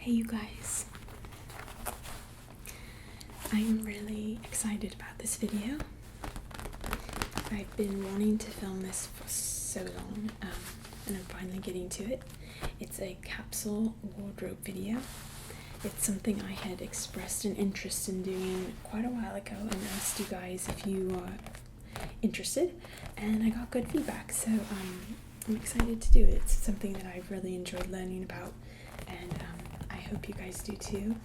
Hey you guys, I'm really excited about this video. I've been wanting to film this for so long and I'm finally getting to it. It's a capsule wardrobe video. It's something I had expressed an interest in doing quite a while ago and asked you guys if you are interested, and I got good feedback, so I'm excited to do it. It's something that I've really enjoyed learning about, and I hope you guys do too.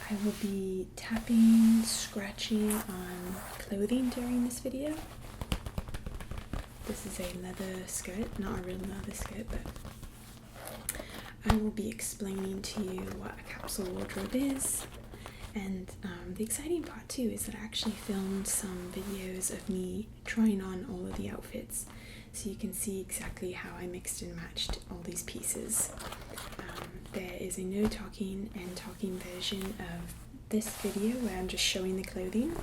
I will be tapping, scratching on clothing during this video. This is a leather skirt, not a real leather skirt, but I will be explaining to you what a capsule wardrobe is. And the exciting part too is that I actually filmed some videos of me trying on all of the outfits, so you can see exactly how I mixed and matched all these pieces. There is a no talking and talking version of this video where I'm just showing the clothing.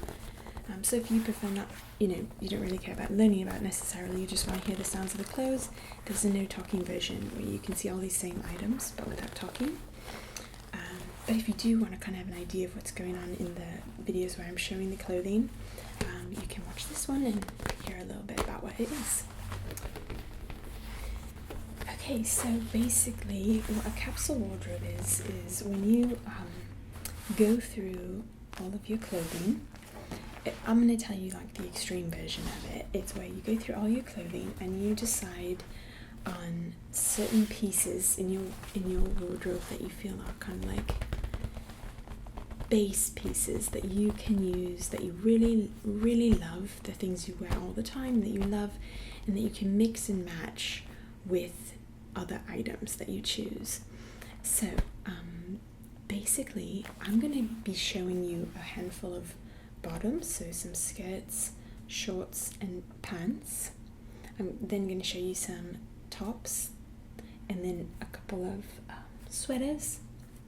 So if you prefer not, you don't really care about learning about necessarily, you just want to hear the sounds of the clothes, there's a no talking version where you can see all these same items but without talking. But if you do want to kind of have an idea of what's going on in the videos where I'm showing the clothing, you can watch this one and hear a little bit about what it is. Okay, so basically what a capsule wardrobe is when you go through all of your clothing. I'm going to tell you like the extreme version of it. It's where you go through all your clothing and you decide on certain pieces in your wardrobe that you feel are kind of like base pieces that you can use, that you really, really love, the things you wear all the time that you love, and that you can mix and match with other items that you choose. So basically I'm going to be showing you a handful of bottoms, so some skirts, shorts and pants. I'm then going to show you some tops and then a couple of sweaters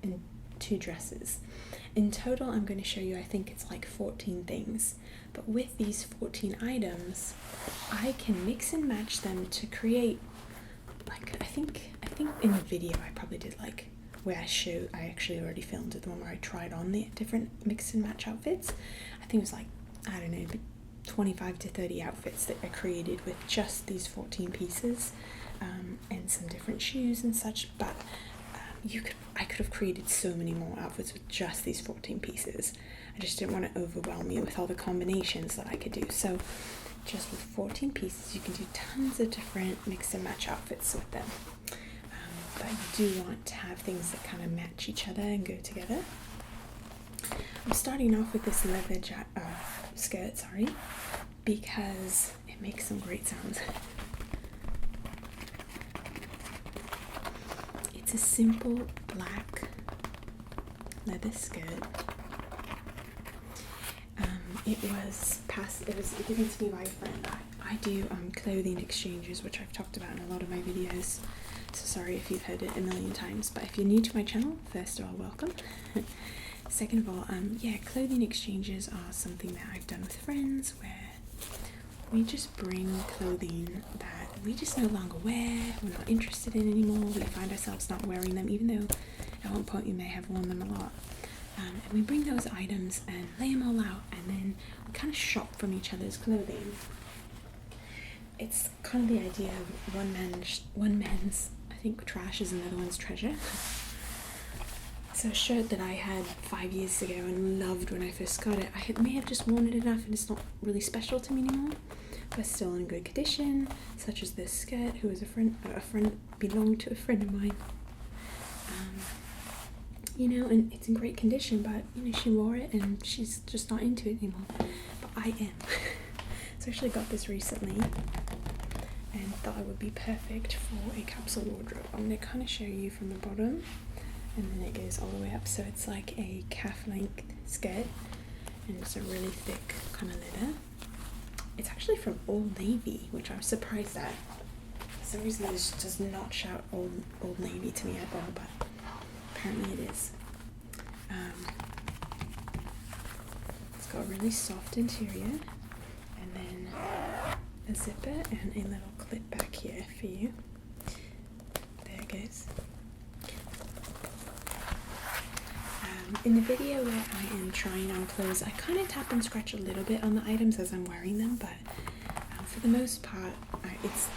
and 2 dresses. In total I'm going to show you, I think it's like 14 things, but with these 14 items I can mix and match them to create, like, I think in the video I probably did like where I actually already filmed it, the one where I tried on the different mix and match outfits. I think it was like, I don't know, 25 to 30 outfits that I created with just these 14 pieces, and some different shoes and such, but I could have created so many more outfits with just these 14 pieces. I just didn't want to overwhelm you with all the combinations that I could do. So just with 14 pieces you can do tons of different mix and match outfits with them. But you do want to have things that kind of match each other and go together. I'm starting off with this leather skirt, because it makes some great sounds. It's a simple black leather skirt. It was given to me by a friend. I do clothing exchanges, which I've talked about in a lot of my videos. So sorry if you've heard it a million times, but if you're new to my channel, first of all, welcome. Second of all, clothing exchanges are something that I've done with friends where we just bring clothing that we just no longer wear, we're not interested in anymore, we find ourselves not wearing them, even though at one point we may have worn them a lot. And we bring those items and lay them all out, and then we kind of shop from each other's clothing. It's kind of the idea of one man's, I think, trash is another one's treasure. So a shirt that I had 5 years ago and loved when I first got it, I may have just worn it enough and it's not really special to me anymore, but still in good condition, such as this skirt, who was belonged to a friend of mine. And it's in great condition, but she wore it and she's just not into it anymore, but I am. So I actually got this recently and thought it would be perfect for a capsule wardrobe. I'm going to kind of show you from the bottom, and then it goes all the way up, so it's like a calf length skirt and it's a really thick kind of leather. It's actually from Old Navy, which I'm surprised at. For some reason this does not shout Old Navy to me at all, but apparently it is. It's got a really soft interior, and then a zipper and a little clip back here for you. There it goes. In the video where I am trying on clothes, I kind of tap and scratch a little bit on the items as I'm wearing them, but for the most part, it's,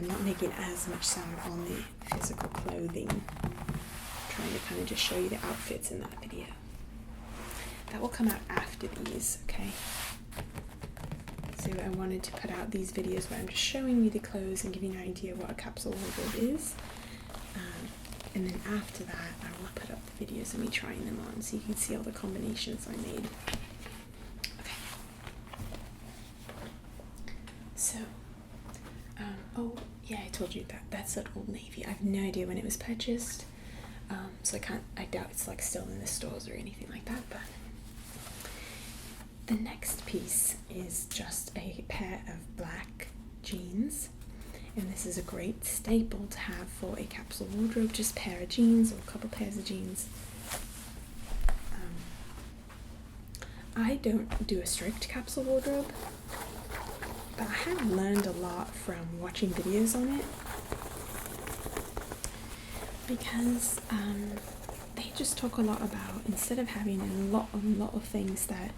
not making as much sound on the physical clothing. Trying to kind of just show you the outfits in that video. That will come out after these, okay? So I wanted to put out these videos where I'm just showing you the clothes and giving you an idea of what a capsule wardrobe is. And then after that, I will put up the videos of me trying them on so you can see all the combinations I made. Okay. So, oh yeah, I told you that's at Old Navy. I have no idea when it was purchased. So I doubt it's like still in the stores or anything like that, but the next piece is just a pair of black jeans. And this is a great staple to have for a capsule wardrobe, just a pair of jeans or a couple pairs of jeans. I don't do a strict capsule wardrobe, but I have learned a lot from watching videos on it, because they just talk a lot about, instead of having a lot of things that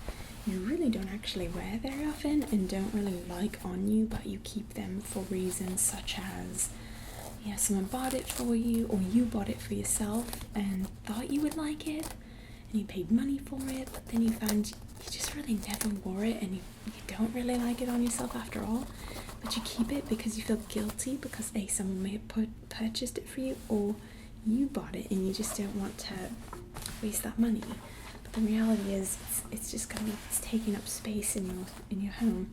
you really don't actually wear very often and don't really like on you, but you keep them for reasons such as, someone bought it for you, or you bought it for yourself and thought you would like it, and you paid money for it, but then you found you just really never wore it, and you don't really like it on yourself after all, but you keep it because you feel guilty because someone may have purchased it for you, or you bought it and you just don't want to waste that money. The reality is, it's taking up space in your home.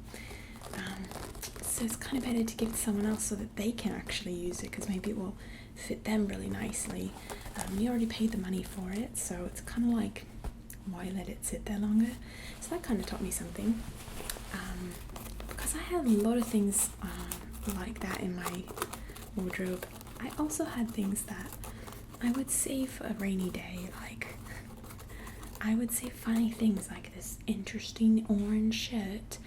So it's kind of better to give it to someone else so that they can actually use it, because maybe it will fit them really nicely. You already paid the money for it, so it's kind of like, why let it sit there longer? So that kind of taught me something. Because I had a lot of things like that in my wardrobe. I also had things that I would save for a rainy day, I would say funny things like this interesting orange shirt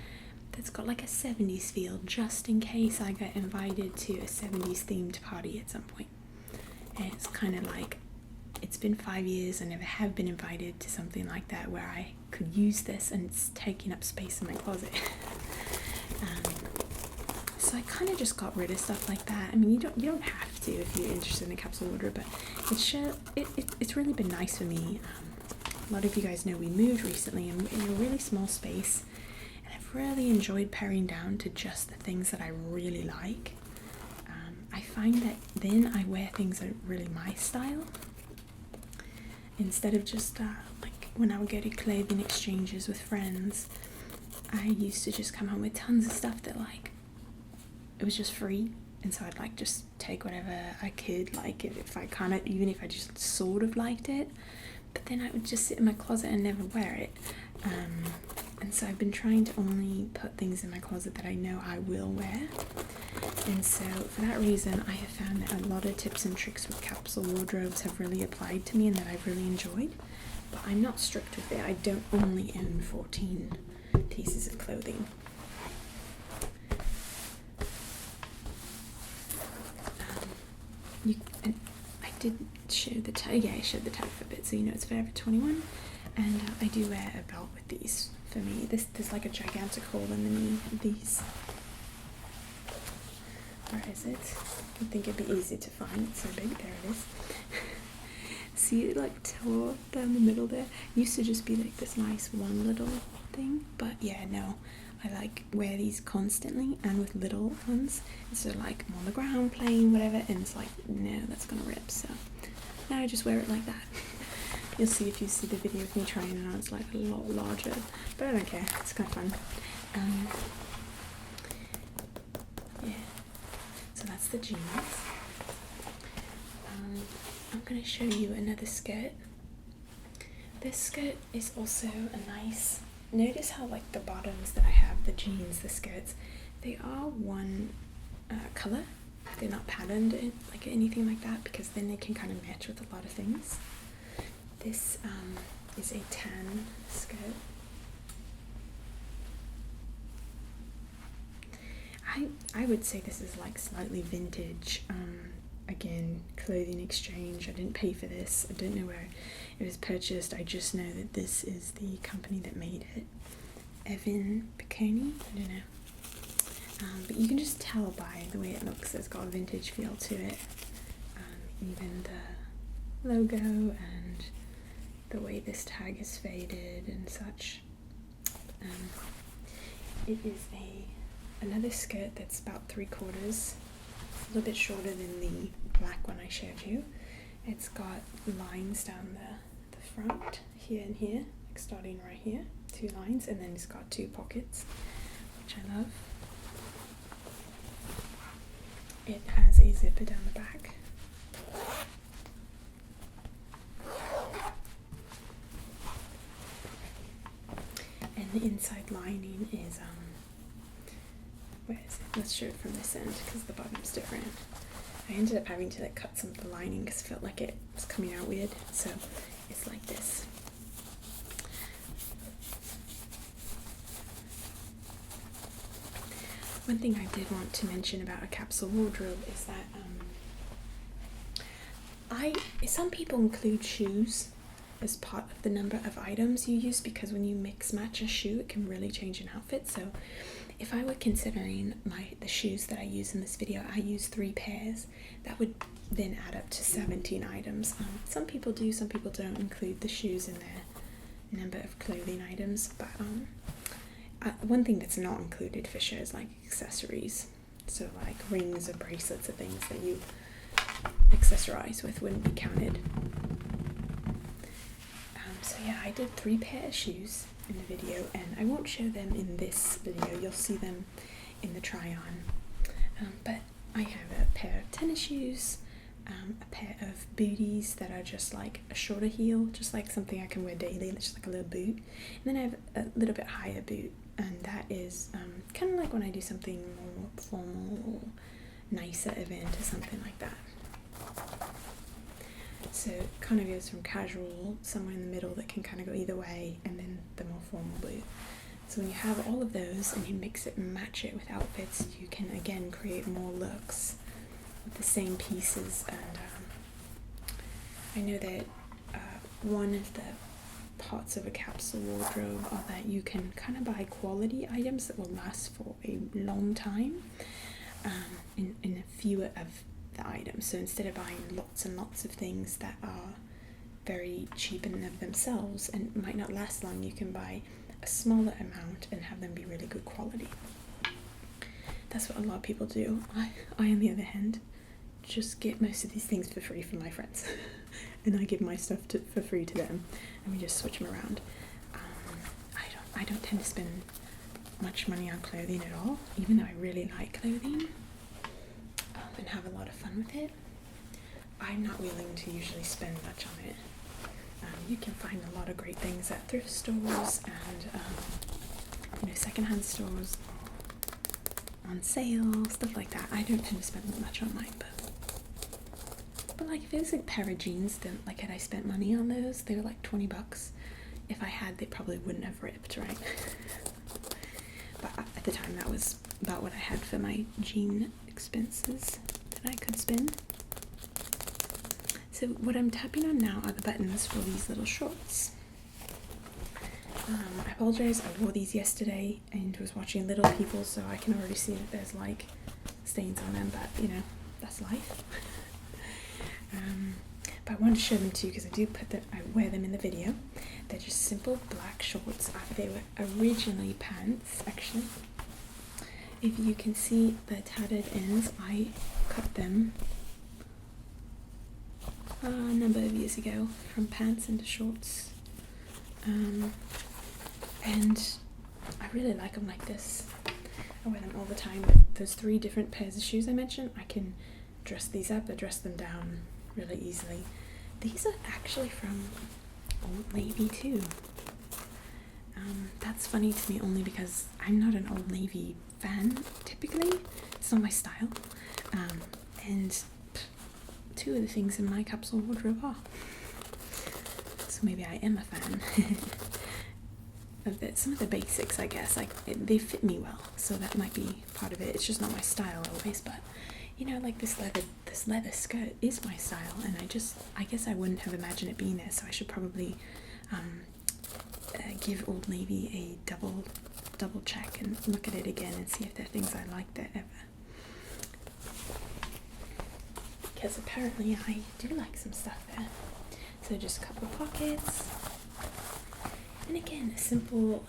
that's got like a 70s feel, just in case I get invited to a 70s themed party at some point. And it's kind of like, it's been 5 years, I never have been invited to something like that where I could use this, and it's taking up space in my closet. So I kind of just got rid of stuff like that. I mean, you don't have to if you're interested in a capsule wardrobe, but it's really been nice for me. A lot of you guys know we moved recently, and we're in a really small space, and I've really enjoyed paring down to just the things that I really like. I find that then I wear things that are really my style, instead of just like when I would go to clothing exchanges with friends. I used to just come home with tons of stuff that it was just free, and so I'd just take whatever I could, if I kind of, even if I just sort of liked it. But then I would just sit in my closet and never wear it. And so I've been trying to only put things in my closet that I know I will wear. And so for that reason, I have found that a lot of tips and tricks with capsule wardrobes have really applied to me and that I've really enjoyed. But I'm not strict with it. I don't only own 14 pieces of clothing. I did show the tag. I showed the tag for a bit, so it's Forever 21. And I do wear a belt with these. For me, there's like a gigantic hole in the knee of these. Where is it? I think it'd be easy to find. It's so big. There it is. See it tore down the middle there. It used to just be this nice one little thing, but yeah, no. I wear these constantly and with little ones. So I'm on the ground playing whatever, and it's no, that's gonna rip. So now I just wear it like that. You'll see if you see the video of me trying it on. It's a lot larger, but I don't care. It's kind of fun. Yeah. So that's the jeans. I'm gonna show you another skirt. This skirt is also a nice. Notice how the bottoms that I have, the jeans, the skirts, they are one color. They're not patterned anything like that, because then they can kind of match with a lot of things. This is a tan skirt. I would say this is slightly vintage. again, clothing exchange. I didn't pay for this. I don't know where it was purchased. I just know that this is the company that made it. Evan Piccone? I don't know. But you can just tell by the way it looks. It's got a vintage feel to it. Even the logo and the way this tag is faded and such. It is another skirt that's about 3/4, a little bit shorter than the black one I showed you. It's got lines down the front, here and here, like starting right here, 2 lines, and then it's got 2 pockets, which I love. It has a zipper down the back. And the inside lining is, where is it? Let's show it from this end because the bottom's different. I ended up having to like cut some of the lining because I felt like it was coming out weird. So it's like this. One thing I did want to mention about a capsule wardrobe is that some people include shoes as part of the number of items you use, because when you mix match a shoe, it can really change an outfit. So if I were considering the shoes that I use in this video, I use 3 pairs. That would then add up to 17 items. Some people do, some people don't include the shoes in their number of clothing items. But one thing that's not included for sure is like accessories. So like rings or bracelets or things that you accessorize with wouldn't be counted. So yeah, I did 3 pairs of shoes in the video, and I won't show them in this video. You'll see them in the try on. But I have a pair of tennis shoes, a pair of booties that are just like a shorter heel, just like something I can wear daily, just like a little boot. And then I have a little bit higher boot, and that is kind of like when I do something more formal or nicer event or something like that. So it kind of goes from casual, somewhere in the middle that can kind of go either way, and then the more formal boot. So when you have all of those and you mix it and match it with outfits, you can again create more looks with the same pieces. And I know that one of the parts of a capsule wardrobe are that you can kind of buy quality items that will last for a long time in fewer of the items. So instead of buying lots and lots of things that are very cheap in and of themselves and might not last long, you can buy a smaller amount and have them be really good quality. That's what a lot of people do. I on the other hand, just get most of these things for free from my friends and I give my stuff for free to them, and we just switch them around. I don't tend to spend much money on clothing at all, even though I really like clothing and have a lot of fun with it. I'm not willing to usually spend much on it. You can find a lot of great things at thrift stores and secondhand stores on sale, stuff like that. I don't tend to spend much on mine, but like if it was a pair of jeans, then like had I spent money on those, they were like $20. If I had, they probably wouldn't have ripped, right? But at the time, that was about what I had for my jean expenses that I could spend. So what I'm tapping on now are the buttons for these little shorts. I apologize, I wore these yesterday and was watching Little People, so I can already see that there's like stains on them, but that's life. But I wanted to show them to you because I wear them in the video. They're just simple black shorts. They were originally pants, actually. If you can see the tattered ends, I cut them a number of years ago from pants into shorts. And I really like them like this. I wear them all the time. Those 3 different pairs of shoes I mentioned, I can dress these up or dress them down really easily. These are actually from Old Navy too. That's funny to me only because I'm not an Old Navy fan typically. It's not my style. And 2 of the things in my capsule wardrobe are. So maybe I am a fan of it. Some of the basics, I guess, they fit me well, so that might be part of it. It's just not my style always, but you know, like this leather skirt is my style, and I guess I wouldn't have imagined it being there, so I should probably give Old Navy a double check and look at it again and see if there are things I like there ever. Because apparently I do like some stuff there. So just a couple of pockets. And again, a simple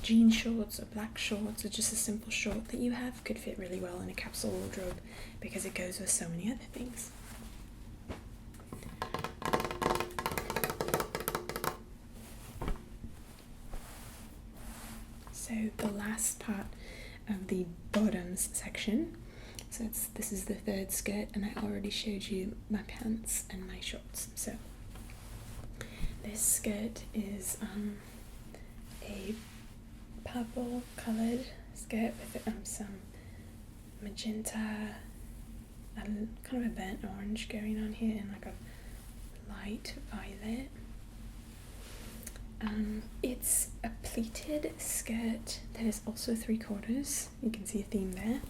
jean shorts or black shorts or just a simple short that you have could fit really well in a capsule wardrobe because it goes with so many other things. So the last part of the bottoms section. So this is the third skirt, and I already showed you my pants and my shorts. So this skirt is a purple coloured skirt with some magenta and kind of a burnt orange going on here and like a light violet. It's a pleated skirt that is also 3/4. You can see a theme there.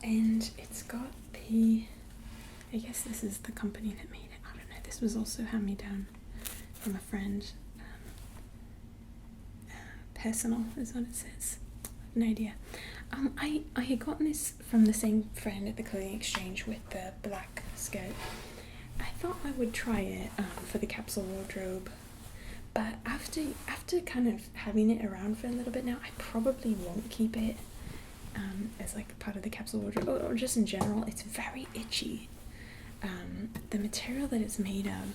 And it's got I guess this is the company that made it. I don't know. This was also hand-me-down from a friend. Personal is what it says. I have no idea. I had gotten this from the same friend at the clothing exchange with the black skirt. I thought I would try it for the capsule wardrobe, but after kind of having it around for a little bit now, I probably won't keep it as like part of the capsule wardrobe, or just in general. It's very itchy. The material that it's made of,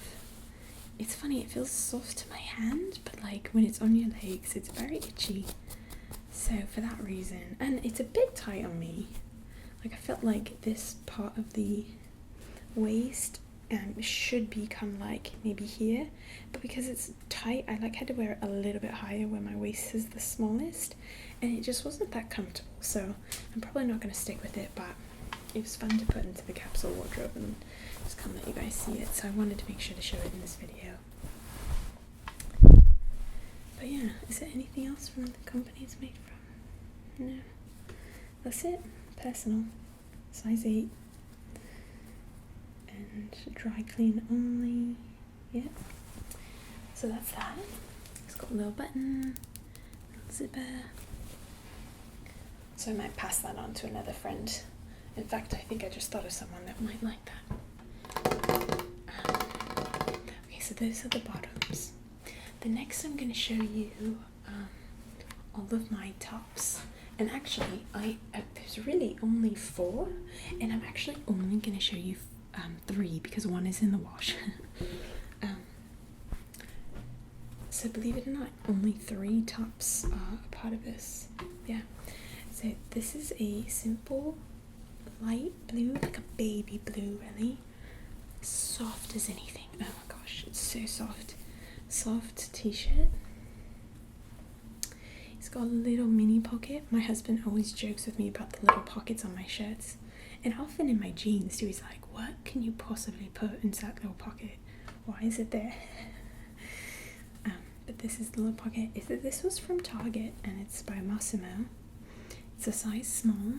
it's funny, it feels soft to my hand, but like when it's on your legs, it's very itchy. So for that reason, and it's a bit tight on me. Like I felt like this part of the waist should be kind of like maybe here, but because it's tight, I had to wear it a little bit higher where my waist is the smallest, and it just wasn't that comfortable. So I'm probably not going to stick with it, but it was fun to put into the capsule wardrobe and just kind of let you guys see it. So I wanted to make sure to show it in this video. But yeah, is there anything else from the company it's made from? No, that's it. Personal, size 8. And dry clean only. Yeah. So that's that. It's got a little button, zipper. So I might pass that on to another friend. In fact, I think I just thought of someone that might like that. Okay, so those are the bottoms. The next I'm going to show you all of my tops. And actually, there's really only 4, and I'm actually only going to show you 3 because one is in the wash. So believe it or not, only 3 tops are a part of this. Yeah. So this is a simple light blue, like a baby blue, really soft as anything. Oh my gosh, it's so soft. Soft t-shirt. It's got a little mini pocket. My husband always jokes with me about the little pockets on my shirts, and often in my jeans too. He's like, what can you possibly put in that little pocket? Why is it there? But this is the little pocket. This was from Target, and it's by Massimo. It's a size small,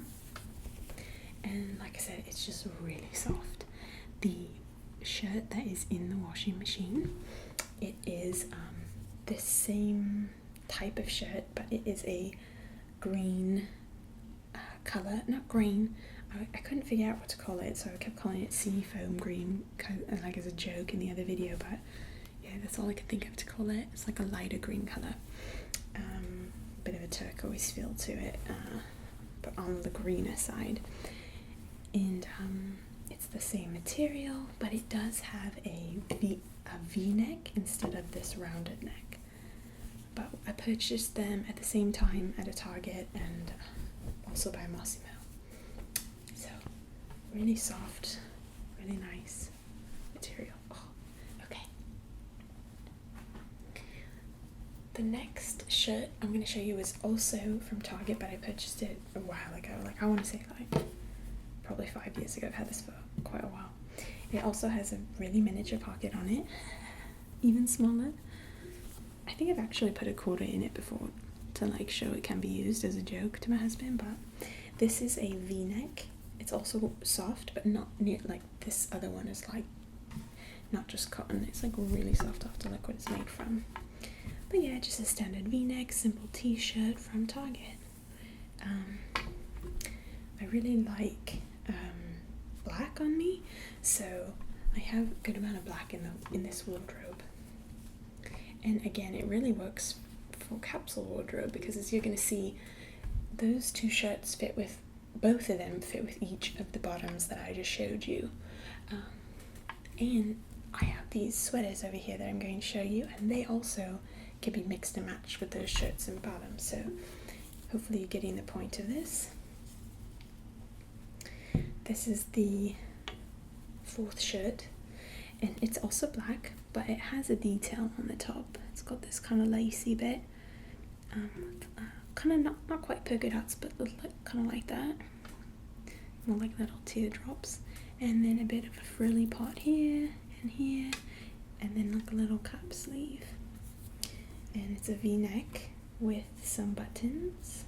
and like I said, it's just really soft. The shirt that is in the washing machine, it is the same type of shirt, but it is a green color. Not green, I couldn't figure out what to call it, so I kept calling it sea foam green, like as a joke in the other video, but yeah, that's all I could think of to call it. It's like a lighter green color, bit of a turquoise feel to it, but on the greener side, and it's the same material, but it does have a V-neck instead of this rounded neck. But I purchased them at the same time at a Target and also by Massimo. So really soft, really nice material. Oh, okay. The next shirt I'm going to show you is also from Target, but I purchased it a while ago. Like I want to say like probably 5 years ago. I've had this for quite a while. It also has a really miniature pocket on it, even smaller. I think I've actually put a quarter in it before to like show it can be used as a joke to my husband, but This is a V-neck. It's also soft, but not near like this other one is like not just cotton. It's like really soft after like what it's made from. But yeah, just a standard V-neck, simple t-shirt from Target. I really like black on me, so I have a good amount of black in this wardrobe. And again, it really works for capsule wardrobe because as you're going to see, those two shirts fit with, both of them fit with each of the bottoms that I just showed you. And I have these sweaters over here that I'm going to show you, and they also can be mixed and matched with those shirts and bottoms, so hopefully you're getting the point of this. This is the fourth shirt, and it's also black, but it has a detail on the top. It's got this kind of lacy bit, kind of not quite polka dots, but kind of like that, more like little teardrops, and then a bit of a frilly part here and here, and then like a little cap sleeve. And it's a V-neck with some buttons,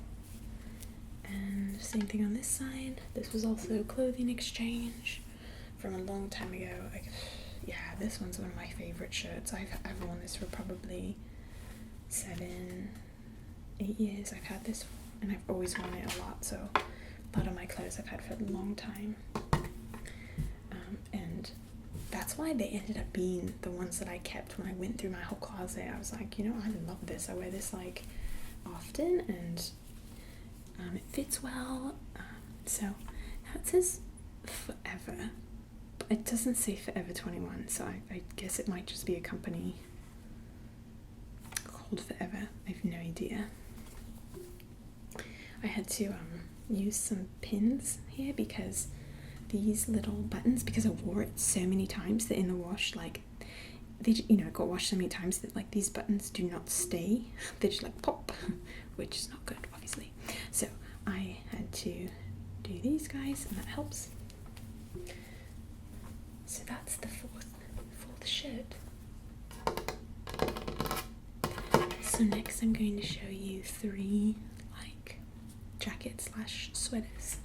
and same thing on this side. This was also a clothing exchange from a long time ago. Yeah, this one's one of my favorite shirts. I've worn this for probably 7-8 years. I've had this, and I've always worn it a lot, so a lot of my clothes I've had for a long time. And that's why they ended up being the ones that I kept when I went through my whole closet. I was like, you know, I love this. I wear this like often, and it fits well. So now it says Forever, but it doesn't say Forever 21, so I guess it might just be a company called Forever. I have no idea. I had to use some pins here because these little buttons, because I wore it so many times that in the wash, like, they, you know, got washed so many times that like these buttons do not stay. They just like pop, which is not good, obviously. So I had to do these guys, and that helps. So that's the fourth shirt. So next I'm going to show you 3 like jacket / sweaters.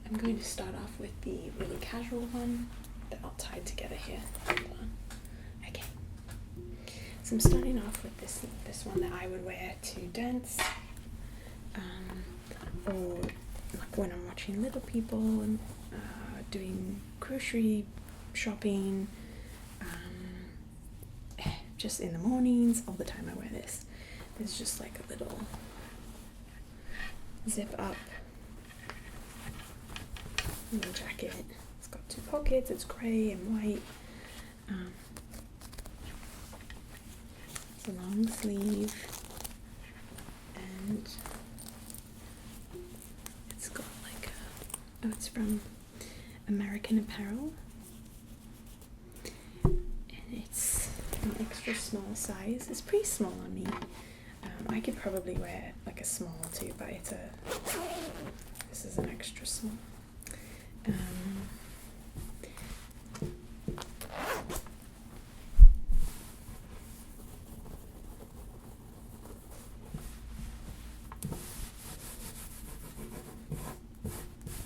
I'm going to start off with the really casual one that I'll tie together here. Hold on. Okay. So I'm starting off with this one that I would wear to dance, or like when I'm watching Little People and doing grocery shopping, just in the mornings, all the time I wear this. There's just like a little zip up little jacket. It's got 2 pockets, it's grey and white. It's a long sleeve, and it's got like it's from American Apparel, and it's an extra small size. It's pretty small on me. I could probably wear like a small too, but this is an extra small.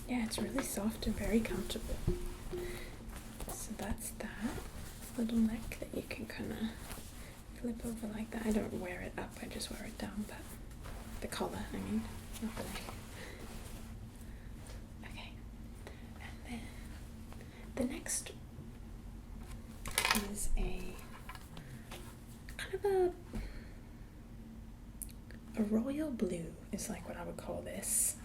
Yeah, it's really soft and very comfortable. So that's that little neck that you can kind of flip over like that. I don't wear it up, I just wear it down, but the collar, I mean, not the neck. Okay, and then the next is a kind of a royal blue is like what I would call this.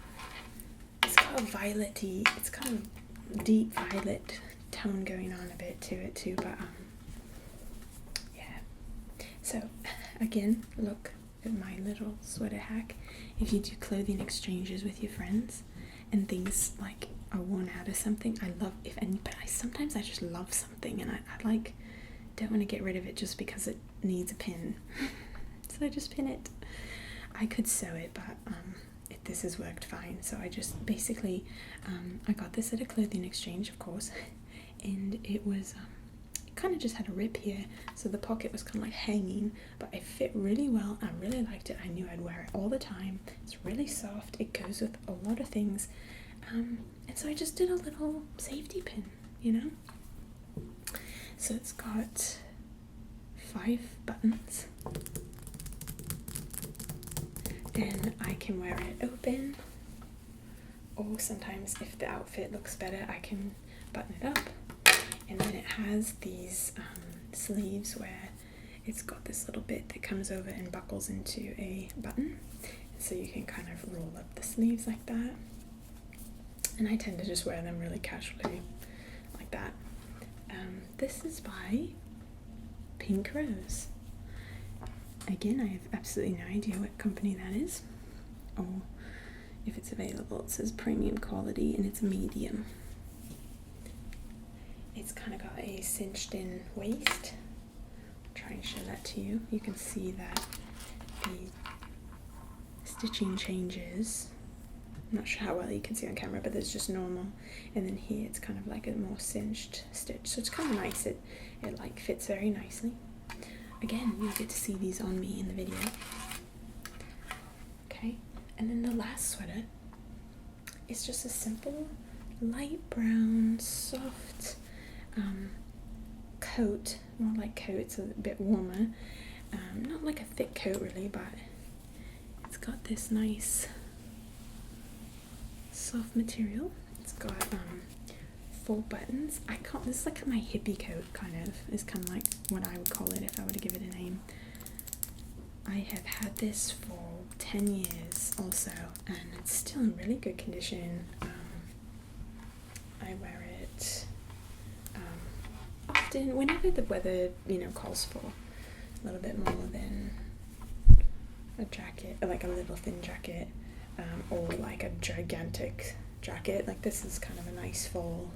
It's got a violet-y, it's kind of deep violet tone going on a bit to it too, but yeah. So again, look at my little sweater hack. If you do clothing exchanges with your friends and things like are worn out of something, I love, but sometimes I just love something and I like don't want to get rid of it just because it needs a pin. So I just pin it. I could sew it, but this has worked fine. So I just basically I got this at a clothing exchange, of course, and it was kind of just had a rip here, so the pocket was kind of like hanging, but it fit really well. I really liked it. I knew I'd wear it all the time. It's really soft. It goes with a lot of things, and so I just did a little safety pin, you know. So it's got 5 buttons, and I can wear it open, or sometimes if the outfit looks better I can button it up. And then it has these sleeves where it's got this little bit that comes over and buckles into a button, and so you can kind of roll up the sleeves like that, and I tend to just wear them really casually like that. This is by Pink Rose. Again, I have absolutely no idea what company that is or if it's available. It says premium quality and it's medium. It's kind of got a cinched in waist. I'll try and show that to you. You can see that the stitching changes. I'm not sure how well you can see on camera, but there's just normal, and then here it's kind of like a more cinched stitch, so it's kind of nice. It like fits very nicely. Again, you'll get to see these on me in the video. Okay, and then the last sweater is just a simple light brown soft coat, more like coat. It's a bit warmer, not like a thick coat really, but it's got this nice soft material. It's got 4 buttons. This is like my hippie coat, kind of, is kind of like what I would call it if I were to give it a name. I have had this for 10 years also, and it's still in really good condition. I wear it often, whenever the weather, calls for a little bit more than a jacket, like a little thin jacket. Or like a gigantic jacket. Like this is kind of a nice fall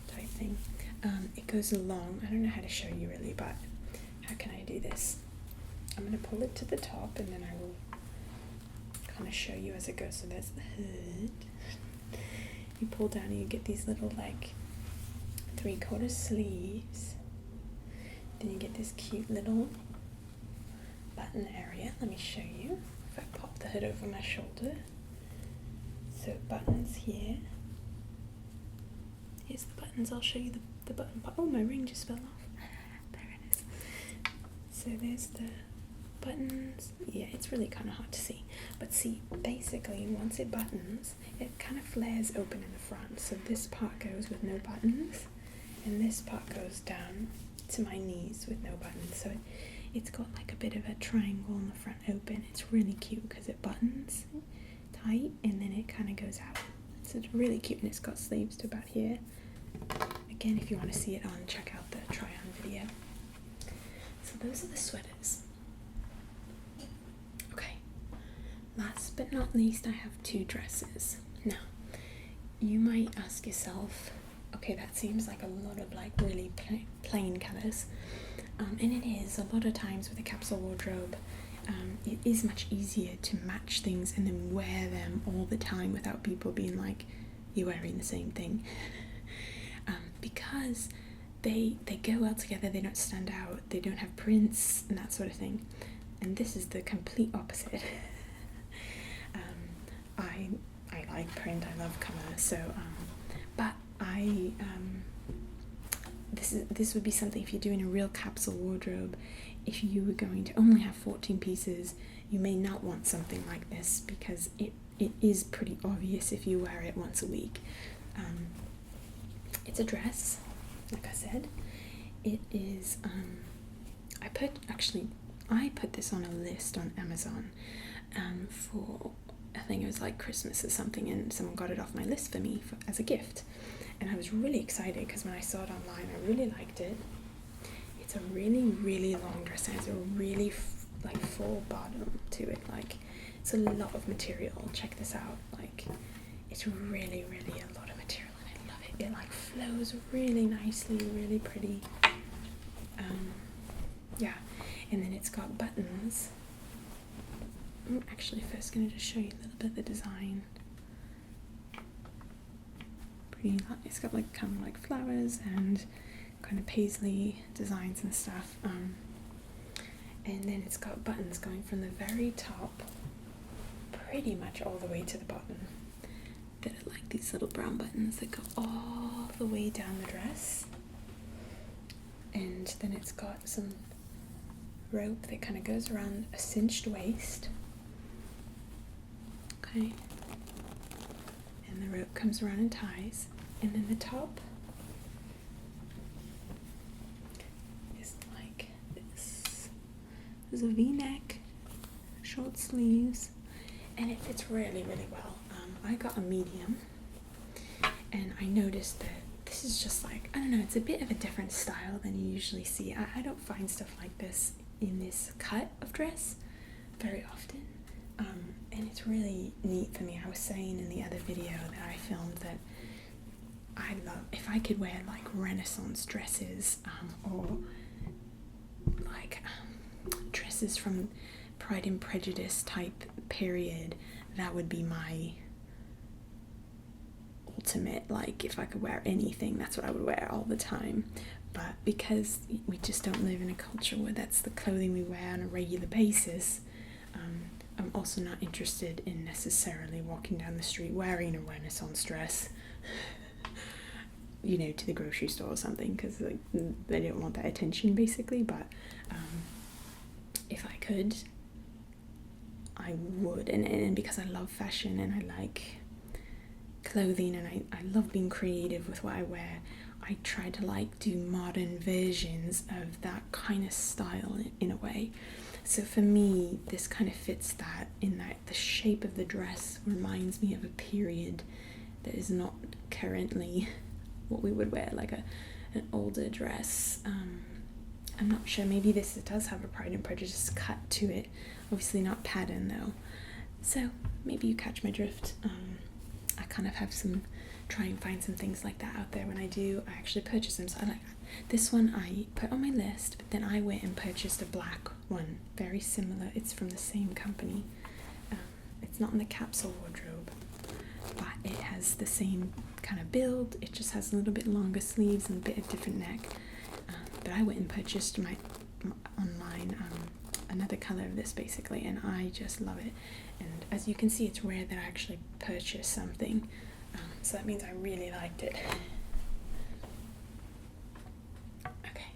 type thing. It goes along. I don't know how to show you really, but how can I do this? I'm going to pull it to the top and then I will kind of show you as it goes. So there's the hood. You pull down and you get these little like 3/4 sleeves. Then you get this cute little button area. Let me show you. If I pop the hood over my shoulder, so it buttons here. Here's the buttons. I'll show you the button. Oh, my ring just fell off. There it is. So there's the buttons. Yeah, it's really kind of hard to see. But see, basically, once it buttons, it kind of flares open in the front. So this part goes with no buttons, and this part goes down to my knees with no buttons. So it's got like a bit of a triangle in the front open. It's really cute because it buttons tight and then it kind of goes out. So it's really cute, and it's got sleeves to about here. Again, if you want to see it on, check out the try on video. So those are the sweaters. Okay, last but not least, I have 2 dresses. Now, you might ask yourself, okay, that seems like a lot of like really plain colors. And it is. A lot of times with a capsule wardrobe, it is much easier to match things and then wear them all the time without people being like, you're wearing the same thing. Because they go well together, they don't stand out, they don't have prints and that sort of thing. And this is the complete opposite. I like print, I love color, so but this would be something if you're doing a real capsule wardrobe. If you were going to only have 14 pieces, you may not want something like this because it is pretty obvious if you wear it once a week. It's a dress, like I said. It is, I put this on a list on Amazon for, I think it was like Christmas or something, and someone got it off my list for me as a gift. And I was really excited because when I saw it online, I really liked it. It's a really, really long dress, and it's a really full bottom to it. Like, it's a lot of material. Check this out. Like, it's really, really a lot of material, and I love it. It like flows really nicely, really pretty. Yeah, and then it's got buttons. I'm actually first going to just show you a little bit of the design. Pretty, it's got like kind of like flowers and kind kind of paisley designs and stuff. And then it's got buttons going from the very top pretty much all the way to the bottom that are like these little brown buttons that go all the way down the dress. And then it's got some rope that kind of goes around a cinched waist. Okay. And the rope comes around and ties. And then the top is like this. There's a V-neck, short sleeves, and it fits really, really well. I got a medium, and I noticed that this is just like, I don't know, it's a bit of a different style than you usually see. I don't find stuff like this in this cut of dress very often, and it's really neat for me. I was saying in the other video that I filmed that I love, if I could wear like Renaissance dresses, or like dresses from Pride and Prejudice type period, that would be my ultimate. Like, if I could wear anything, that's what I would wear all the time. But because we just don't live in a culture where that's the clothing we wear on a regular basis, I'm also not interested in necessarily walking down the street wearing a Renaissance dress, you know, to the grocery store or something, because like, they don't want that attention basically. But if I could, I would. And because I love fashion and I like clothing and I love being creative with what I wear, I try to like do modern versions of that kind of style in a way. So for me, this kind of fits that, in that the shape of the dress reminds me of a period that is not currently what we would wear, like an older dress. I'm not sure, maybe this does have a Pride and Prejudice cut to it, obviously not pattern though, so maybe you catch my drift. I kind of have try and find some things like that out there. When I do, I actually purchase them. So I like this one, I put on my list, but then I went and purchased a black one, very similar. It's from the same company. It's not in the Capsule wardrobe, but it has the same kind of build. It just has a little bit longer sleeves and a bit of different neck. But I went and purchased online another color of this basically, and I just love it. And as you can see, it's rare that I actually purchase something, so that means I really liked it. Okay,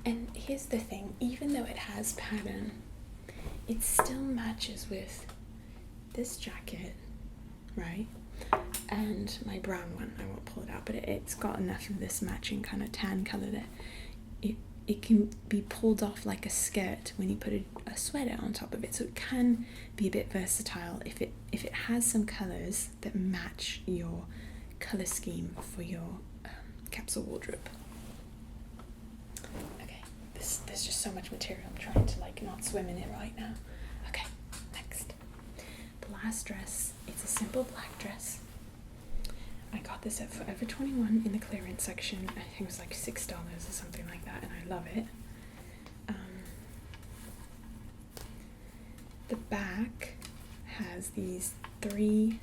and here's the thing, even though it has pattern, it still matches with this jacket, right? And my brown one, I won't pull it out, but it's got enough of this matching kind of tan color that it can be pulled off like a skirt when you put a sweater on top of it. So it can be a bit versatile if it has some colors that match your color scheme for your capsule wardrobe. Okay, there's just so much material. I'm trying to like not swim in it right now. Okay, next. The last dress, it's a simple black dress. I got this at Forever 21 in the clearance section. I think it was like $6 or something like that, and I love it. The back has these 3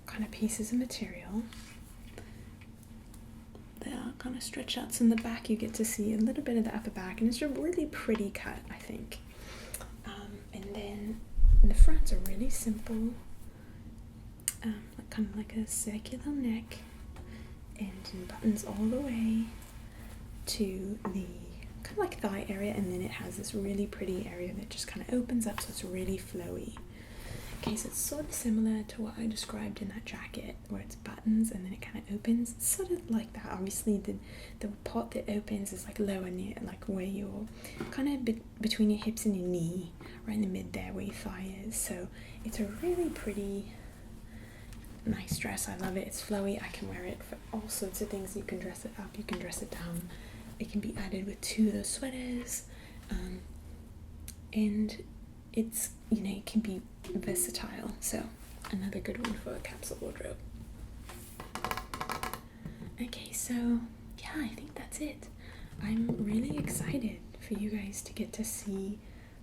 kind of pieces of material. They are kind of stretch out. So in the back you get to see a little bit of the upper back, and it's a really pretty cut, I think. And then in the front's a really simple, kind of like a circular neck, and buttons all the way to the kind of like thigh area, and then it has this really pretty area that just kind of opens up, so it's really flowy. Okay, so it's sort of similar to what I described in that jacket, where it's buttons and then it kind of opens. It's sort of like that. Obviously the part that opens is like lower near, like where you're kind of between your hips and your knee, right in the mid there where your thigh is. So it's a really pretty nice dress. I love it. It's flowy. I can wear it for all sorts of things. You can dress it up, you can dress it down. It can be added with 2 of those sweaters, and it's, you know, it can be versatile. So another good one for a capsule wardrobe. Okay, so yeah, I think that's it. I'm really excited for you guys to get to see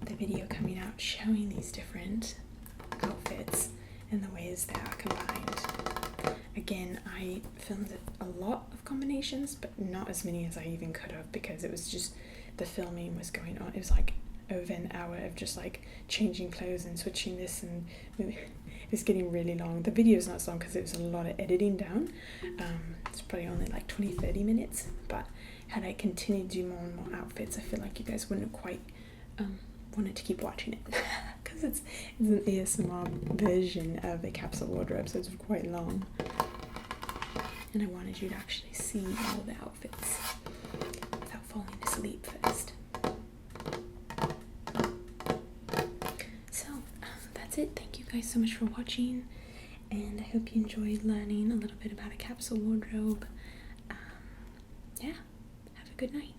the video coming out showing these different outfits and the ways they are combined. again, I filmed a lot of combinations, but not as many as I even could have, because it was just, the filming was going on. It was like over an hour of just like changing clothes and switching this, and it was getting really long. The video's not so long because it was a lot of editing down. It's probably only like 20-30 minutes, but had I continued to do more and more outfits, I feel like you guys wouldn't quite wanted to keep watching it, because it's an ASMR version of a capsule wardrobe, so it's quite long, and I wanted you to actually see all the outfits without falling asleep first. So that's it. Thank you guys so much for watching, and I hope you enjoyed learning a little bit about a capsule wardrobe. Yeah, have a good night.